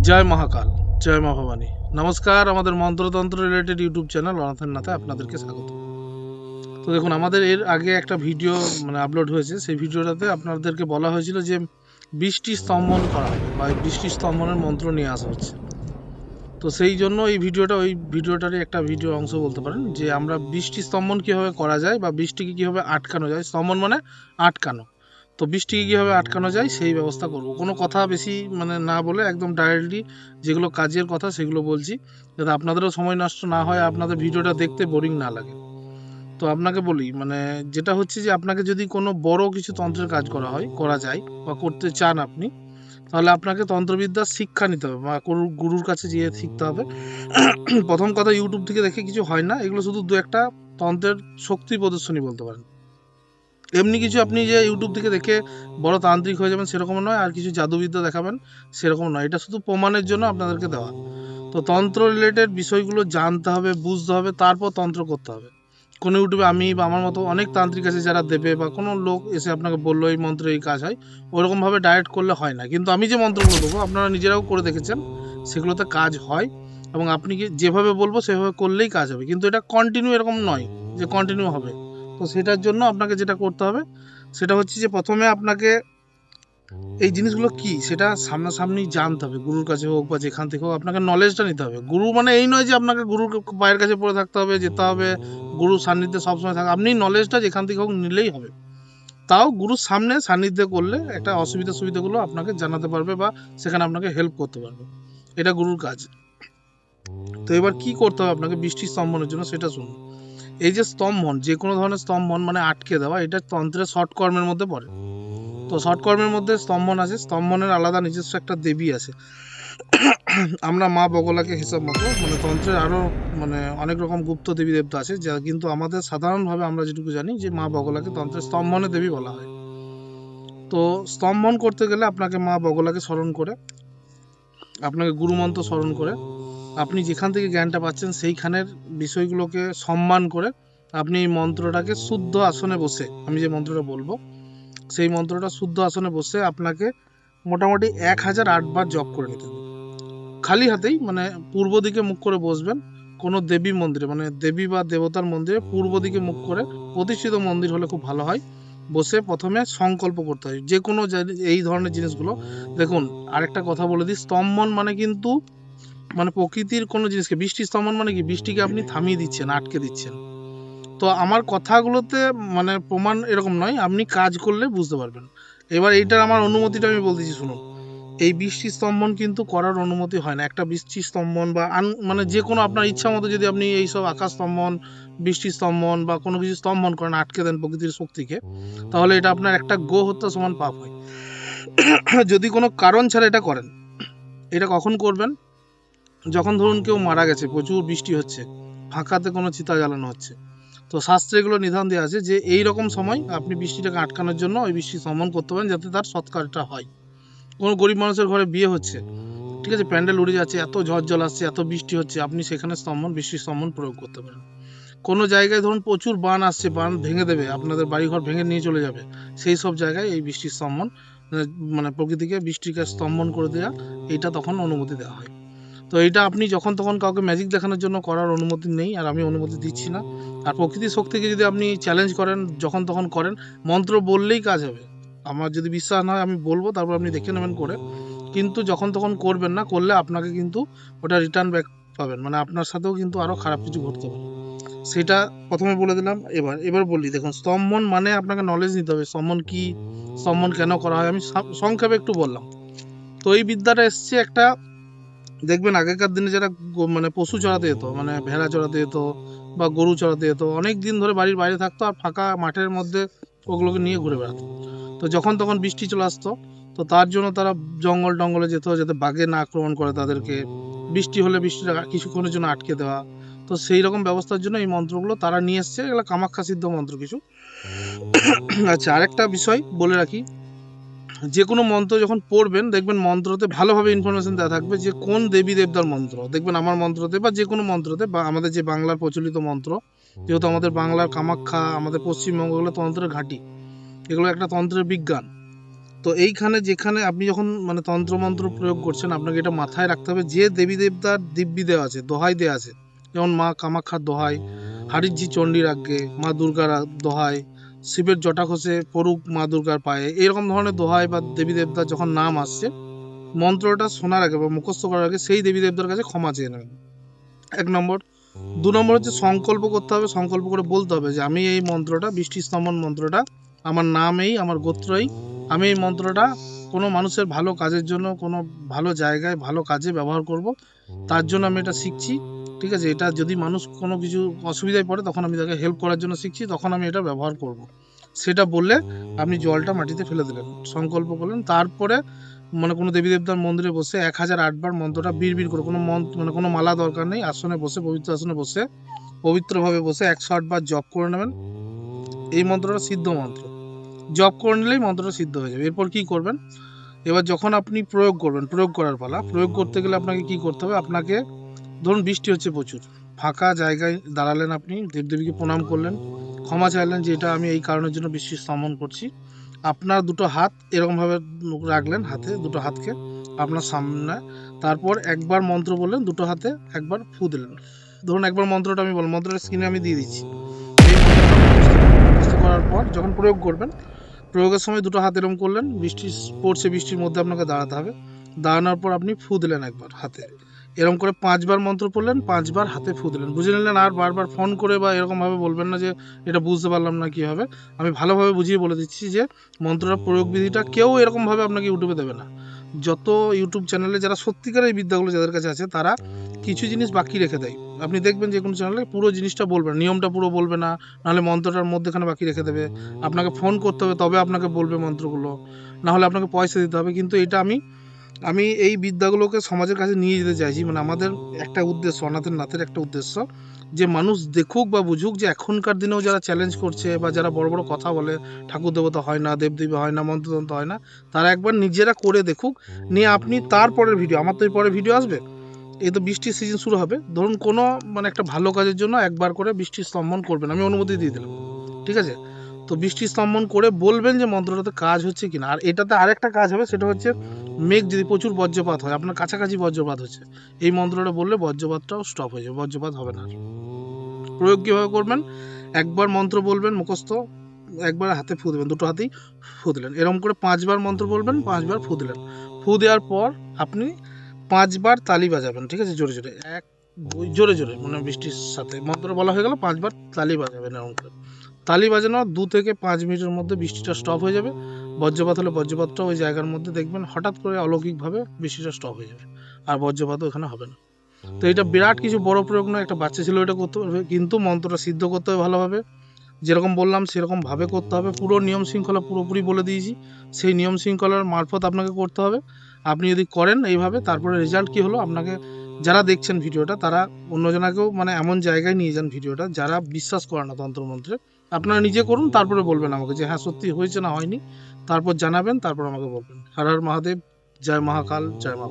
জয় মহাকাল, জয় মা ভবানী। নমস্কার, আমাদের মন্ত্রতন্ত্র রিলেটেড ইউটিউব চ্যানেল অনাথের নাথে আপনাদেরকে স্বাগত। তো দেখুন, আমাদের এর আগে একটা ভিডিও আপলোড হয়েছে। সেই ভিডিওটাতে আপনাদেরকে বলা হয়েছিল যে বৃষ্টি স্তম্ভন করা হবে বা বৃষ্টি স্তম্ভনের মন্ত্র নিয়ে আসা হচ্ছে। তো সেই জন্য এই ভিডিওটা ওই ভিডিওটারই একটা ভিডিও অংশ বলতে পারেন, যে আমরা বৃষ্টি স্তম্ভন কীভাবে করা যায় বা বৃষ্টিকে কীভাবে আটকানো যায়। স্তম্ভন মানে আটকানো। তো বৃষ্টিকে কীভাবে আটকানো যায় সেই ব্যবস্থা করব। কোনো কথা বেশি না বলে একদম ডাইরেক্টলি যেগুলো কাজের কথা সেগুলো বলছি, যাতে আপনাদেরও সময় নষ্ট না হয়, আপনাদের ভিডিওটা দেখতে বোরিং না লাগে। তো আপনাকে বলি, যেটা হচ্ছে যে আপনাকে যদি কোনো বড় কিছু তন্ত্রের কাজ করা যায় বা করতে চান আপনি, তাহলে আপনাকে তন্ত্রবিদ্যার শিক্ষা নিতে হবে বা গুরুর কাছে গিয়ে শিখতে হবে। প্রথম কথা, ইউটিউব থেকে দেখে কিছু হয় না। এগুলো শুধু দু একটা তন্ত্রের শক্তি প্রদর্শনী বলতে পারেন। এমনি কিছু আপনি যে ইউটিউব থেকে দেখে বড় তান্ত্রিক হয়ে যাবেন সেরকম নয়, আর কিছু জাদুবিদ্যা দেখাবেন সেরকম নয়। এটা শুধু প্রমাণের জন্য আপনাদেরকে দেওয়া। তো তন্ত্র রিলেটেড বিষয়গুলো জানতে হবে, বুঝতে হবে, তারপর তন্ত্র করতে হবে। কোনো ইউটিউবে আমি বা আমার মতো অনেক তান্ত্রিক আছে যারা দেবে, বা কোনো লোক এসে আপনাকে বললো এই মন্ত্রে এই কাজ হয়, ওরকমভাবে ডাইরেক্ট করলে হয় না। কিন্তু আমি যে মন্ত্রগুলো দেবো আপনারা নিজেরাও করে দেখেছেন, সেগুলোতে কাজ হয়। এবং আপনি যেভাবে বলবো সেভাবে করলেই কাজ হবে। কিন্তু এটা কন্টিনিউ এরকম নয় যে কন্টিনিউ হবে। তো সেটার জন্য আপনাকে যেটা করতে হবে সেটা হচ্ছে যে প্রথমে আপনাকে এই জিনিসগুলো কি সেটা সামনাসামনি জানতে হবে। গুরুর কাছে হোক বা যেখান থেকে হোক আপনাকে নলেজটা নিতে হবে। গুরু মানে এই নয় যে আপনাকে গুরুর পায়ের কাছে পড়ে থাকতে হবে, যেতে হবে, গুরুর সান্নিধ্যে সবসময় থাকা। আপনি নলেজটা যেখান থেকে হোক নিলেই হবে। তাও গুরুর সামনে সান্নিধ্যে করলে একটা সুবিধাগুলো আপনাকে জানাতে পারবে বা সেখানে আপনাকে হেল্প করতে পারবে। এটা গুরুর কাজ। তো এবার কি করতে হবে আপনাকে বৃষ্টি স্তম্ভনের জন্য সেটা শুনুন। এই যে স্তম্ভন, যে কোনো ধরনের স্তম্ভন মানে আটকে দেওয়া, এটা তন্ত্রের শর্ট কর্মের মধ্যে পড়ে। তো শর্ট কর্মের মধ্যে স্তম্ভন আছে। স্তম্ভনের আলাদা নিজস্ব একটা দেবী আছে। আমরা মা বগলাকে হিসাব মতো তন্ত্রের আরও অনেক রকম গুপ্ত দেবী দেবতা আছে, যা কিন্তু আমাদের সাধারণভাবে আমরা যেটুকু জানি যে মা বগলাকে তন্ত্রের স্তম্ভনের দেবী বলা হয়। তো স্তম্ভন করতে গেলে আপনাকে মা বগলাকে স্মরণ করে, আপনাকে গুরুমন্ত্র স্মরণ করে, আপনি যেখান থেকে জ্ঞানটা পাচ্ছেন সেইখানের বিষয়গুলোকে সম্মান করে আপনি এই মন্ত্রটাকে শুদ্ধ আসনে বসে, আমি যে মন্ত্রটা বলবো সেই মন্ত্রটা শুদ্ধ আসনে বসে আপনাকে মোটামুটি 1008 বার জপ করে নিতে হবে। খালি হাতেই, পূর্ব দিকে মুখ করে বসবেন। কোনো দেবী মন্দিরে, দেবী বা দেবতার মন্দিরে পূর্ব দিকে মুখ করে, প্রতিষ্ঠিত মন্দির হলে খুব ভালো হয়, বসে প্রথমে সংকল্প করতে হয় যে কোনো এই ধরনের জিনিসগুলো। দেখুন, আরেকটা কথা বলে দিই, স্তম্ভন কিন্তু প্রকৃতির কোনো জিনিসকে, বৃষ্টি স্তম্ভন কি, বৃষ্টিকে আপনি থামিয়ে দিচ্ছেন, আটকে দিচ্ছেন। তো আমার কথাগুলোতে প্রমাণ এরকম নয়, আপনি কাজ করলে বুঝতে পারবেন। এবার এইটার আমার অনুমতিটা আমি বলতেছি শুনুন। এই বৃষ্টি স্তম্ভন কিন্তু করার অনুমতি হয় না। একটা বৃষ্টি স্তম্ভন বা যে কোনো আপনার ইচ্ছা মতো যদি আপনি এইসব আকাশ স্তম্ভন, বৃষ্টি স্তম্ভন বা কোনো কিছু স্তম্ভন করেন, আটকে দেন প্রকৃতির শক্তিকে, তাহলে এটা আপনার একটা গো হত্যা সমান পাপ হয়। যদি কোনো কারণ ছাড়া এটা করেন। এটা কখন করবেন? যখন ধরুন কেউ মারা গেছে, প্রচুর বৃষ্টি হচ্ছে, ফাঁকাতে কোনো চিতা জ্বালানো হচ্ছে। তো শাস্ত্রে এগুলো নিধান দেওয়া আছে যে এই রকম সময় আপনি বৃষ্টিটাকে আটকানোর জন্য ওই বৃষ্টি স্তম্ভন করতে পারেন, যাতে তার সৎকারটা হয়। কোনো গরিব মানুষের ঘরে বিয়ে হচ্ছে, ঠিক আছে, প্যান্ডেল উড়ে যাচ্ছে, এত ঝড় জল আসছে, এত বৃষ্টি হচ্ছে, আপনি সেখানে বৃষ্টি স্তম্ভন প্রয়োগ করতে পারেন। কোনো জায়গায় ধরুন প্রচুর বান আসছে, বান ভেঙে দেবে, আপনাদের বাড়িঘর ভেঙে নিয়ে চলে যাবে, সেই সব জায়গায় এই বৃষ্টির স্তম্ভন, প্রকৃতিকে বৃষ্টিকে স্তম্ভন করে দেওয়া, এইটা তখন অনুমতি দেওয়া হয়। তো এইটা আপনি যখন তখন কাউকে ম্যাজিক দেখানোর জন্য করার অনুমতি নেই, আর আমি অনুমতি দিচ্ছি না। আর প্রকৃতির শক্তিকে যদি আপনি চ্যালেঞ্জ করেন, যখন তখন করেন, মন্ত্র বললেই কাজ হবে। আমার যদি বিশ্বাস না হয় আমি বলবো, তারপর আপনি দেখে নেবেন করে। কিন্তু যখন তখন করবেন না, করলে আপনাকে কিন্তু ওটা রিটার্ন ব্যাক পাবেন, আপনার সাথেও কিন্তু আরও খারাপ কিছু ঘটতে পারে। সেটা প্রথমে বলে দিলাম। এবার বলি, দেখুন, স্তম্ভন আপনাকে নলেজ নিতে হবে। স্তম্ভন কি, স্তম্ভন কেন করা হয়, আমি সংক্ষেপে একটু বললাম। তো এই বিদ্যাটা এসছে একটা, দেখবেন আগেকার দিনে যারা পশু চড়াতে যেত, ভেড়া চড়াতে যেত বা গরু চড়াতে যেত, অনেক দিন ধরে বাড়ির বাইরে থাকতো আর ফাঁকা মাঠের মধ্যে ওগুলোকে নিয়ে ঘুরে বেড়াতো। তো যখন তখন বৃষ্টি চলে আসতো, তো তার জন্য তারা জঙ্গল টঙ্গলে যেত, যাতে বাঘে না আক্রমণ করে তাদেরকে। বৃষ্টি হলে বৃষ্টিটা কিছুক্ষণের জন্য আটকে দেওয়া। তো সেই রকম ব্যবস্থার জন্য এই মন্ত্রগুলো তারা নিয়ে এসছে। এগুলো কামাখ্যা সিদ্ধ মন্ত্র কিছু। আচ্ছা, আরেকটা বিষয় বলে রাখি, যে কোনো মন্ত্র যখন পড়বেন, দেখবেন মন্ত্রতে ভালোভাবে ইনফরমেশন দেওয়া থাকবে যে কোন দেবী দেবতার মন্ত্র। দেখবেন আমার মন্ত্রতে বা যে কোনো মন্ত্রতে, বা আমাদের যে বাংলার প্রচলিত মন্ত্র, যেহেতু আমাদের বাংলার কামাখ্যা, আমাদের পশ্চিমবঙ্গগুলো তন্ত্রের ঘাঁটি, এগুলো একটা তন্ত্রের বিজ্ঞান। তো তো এইখানে যেখানে আপনি যখন মানে তন্ত্রমন্ত্র প্রয়োগ করছেন, আপনাকে এটা মাথায় রাখতে হবে যে দেবী দেবতার দিব্যি দেওয়া আছে, দোহাই দেওয়া আছে, যেমন মা কামাখ্যার দোহাই, হারিজি চণ্ডীর আজ্ঞে, মা দুর্গার দোহাই, শিবের জটা খসে পড়ুক মা দুর্গার পায়ে, এরকম ধরনের দোহাই বা দেবী দেবতার যখন নাম আসছে, মন্ত্রটা শোনার আগে বা মুখস্থ করার আগে সেই দেবী দেবতার কাছে ক্ষমা চেয়ে নেবেন, 1 নম্বর। 2 নম্বর হচ্ছে সংকল্প করতে হবে, সংকল্প করে বলতে হবে যে আমি এই মন্ত্রটা, বৃষ্টি স্তম্ভন মন্ত্রটা, আমার নামেই, আমার গোত্রই, আমি এই মন্ত্রটা কোনো মানুষের ভালো কাজের জন্য, কোনো ভালো জায়গায় ভালো কাজে ব্যবহার করব, তার জন্য আমি এটা শিখছি। ঠিক আছে, এটা যদি মানুষ কোনো কিছু অসুবিধায় পড়ে তখন আমি তাকে হেল্প করার জন্য শিখছি, তখন আমি এটা ব্যবহার করব, সেটা বললে আপনি জলটা মাটিতে ফেলে দিলেন, সংকল্প করলেন। তারপরে মানে কোনো দেবী দেবতার মন্দিরে বসে 1008 বার মন্ত্রটা বিড়বিড় করে, কোনো মানে কোনো মালা দরকার নেই, আসনে বসে, পবিত্র আসনে বসে, পবিত্রভাবে বসে 108 বার জপ করে নেবেন। এই মন্ত্রটা সিদ্ধ মন্ত্র, জপ করে নিলেই মন্ত্রটা সিদ্ধ হয়ে যাবে। এরপর কি করবেন, এবার যখন আপনি প্রয়োগ করবেন, প্রয়োগ করার পালা, প্রয়োগ করতে গেলে আপনাকে কি করতে হবে, আপনাকে ধরুন বৃষ্টি হচ্ছে প্রচুর, ফাঁকা জায়গায় দাঁড়ালেন, আপনি দেবদেবীকে প্রণাম করলেন, ক্ষমা চাইলেন যে এটা আমি এই কারণের জন্য বৃষ্টি স্তম্ভন করছি। আপনার দুটো হাত এরকমভাবে রাখলেন, হাতে দুটো হাতকে আপনার সামনে, তারপর একবার মন্ত্র বললেন, দুটো হাতে একবার ফু দিলেন। ধরুন একবার মন্ত্রটা আমি বললাম, মন্ত্রটা স্ক্রিনে আমি দিয়ে দিচ্ছি। এই মন্ত্রটা মুখস্থ করার পর যখন প্রয়োগ করবেন, প্রয়োগের সময় দুটো হাত এরকম করলেন, বৃষ্টি পড়ছে, বৃষ্টির মধ্যে আপনাকে দাঁড়াতে হবে, দাঁড়ানোর পর আপনি ফু দিলেন একবার হাতে, এরকম করে 5 বার মন্ত্র পড়লেন, 5 বার হাতে ফু দিলেন, বুঝে নিলেন। আর বারবার ফোন করে বা এরকমভাবে বলবেন না যে এটা বুঝতে পারলাম না কী হবে। আমি ভালোভাবে বুঝিয়ে বলে দিচ্ছি যে মন্ত্রটার প্রয়োগ বিধিটা কেউ এরকমভাবে আপনাকে ইউটিউবে দেবে না। যত ইউটিউব চ্যানেলে যারা সত্যিকার এই বিদ্যাগুলো যাদের কাছে আছে, তারা কিছু জিনিস বাকি রেখে দেয়। আপনি দেখবেন যে কোনো চ্যানেলে পুরো জিনিসটা বলবে না, নিয়মটা পুরো বলবে না, নাহলে মন্ত্রটার মধ্যেখানে বাকি রেখে দেবে, আপনাকে ফোন করতে হবে তবে আপনাকে বলবে মন্ত্রগুলো, না হলে আপনাকে পয়সা দিতে হবে। কিন্তু এটা আমি এই বিদ্যাগুলোকে সমাজের কাছে নিয়ে যেতে চাইছি, মানে আমাদের একটা উদ্দেশ্য, অনাথের নাথের একটা উদ্দেশ্য, যে মানুষ দেখুক বা বুঝুক যে এখনকার দিনেও যারা চ্যালেঞ্জ করছে বা যারা বড় বড় কথা বলে ঠাকুর দেবতা হয় না, দেবদেবী হয় না, মন্ত্রতন্ত্র হয় না, তারা একবার নিজেরা করে দেখুক, নিয়ে আপনি তারপরের ভিডিও, আমার তো এই পরে ভিডিও আসবে, এই তো বৃষ্টির সিজন শুরু হবে, ধরুন কোনো মানে একটা ভালো কাজের জন্য একবার করে বৃষ্টির স্তম্ভন করবেন, আমি অনুমতি দিয়ে দিলাম, ঠিক আছে। তো বৃষ্টি স্তম্ভন করে বলবেন যে মন্ত্রটাতে কাজ হচ্ছে কিনা। আর এটাতে আরেকটা কাজ হবে, সেটা হচ্ছে মেঘ যদি প্রচুর বজ্রপাত হয়, আপনার কাছাকাছি বজ্রপাত হচ্ছে, এই মন্ত্রটা বললে বজ্রপাতটাও স্টপ হয়ে যাবে, বজ্রপাত হবে না। প্রয়োগ কীভাবে করবেন, একবার মন্ত্র বলবেন মুখস্থ, একবার হাতে ফু দেবেন, দুটো হাতেই ফু দিলেন, এরকম করে 5 বার মন্ত্র বলবেন, 5 বার ফু দিলেন। ফু দেওয়ার পর আপনি 5 বার তালি বাজাবেন, ঠিক আছে, জোরে জোরে, 1 2 জোরে জোরে, মানে বৃষ্টির সাথে মন্ত্র বলা হয়ে গেল, 5 বার তালি বাজাবেন। এরকম করে তালি বাজানো 2 থেকে 5 মিনিটের মধ্যে বৃষ্টিটা স্টপ হয়ে যাবে। বজ্রপাত হলে বজ্রপাতটা ওই জায়গার মধ্যে দেখবেন হঠাৎ করে অলৌকিকভাবে বৃষ্টিটা স্টপ হয়ে যাবে, আর বজ্রপাতও এখানে হবে না। তো এটা বিরাট কিছু বড় প্রয়োগ নয়, একটা বাচ্চা ছেলে এটা করতে পারবে, কিন্তু মন্ত্রটা সিদ্ধ করতে হবে ভালোভাবে, যেরকম বললাম সেরকম ভাবে করতে হবে, পুরো নিয়ম শৃঙ্খলা পুরোপুরি বলে দিয়েছি, সেই নিয়ম শৃঙ্খলার মারফত আপনাকে করতে হবে। আপনি যদি করেন এইভাবে, তারপরে রেজাল্ট কি হলো, আপনাকে যারা দেখছেন ভিডিওটা তারা অন্যজনাকেও মানে এমন জায়গায় নিয়ে যান ভিডিওটা, যারা বিশ্বাস করে না তন্ত্রমন্ত্রে, আপনারা নিজে করুন, তারপরে বলবেন আমাকে যে হ্যাঁ সত্যি হয়েছে না হয়নি, তারপর জানাবেন, তারপর আমাকে বলবেন। হর হর মহাদেব, জয় মহাকাল, জয় মা।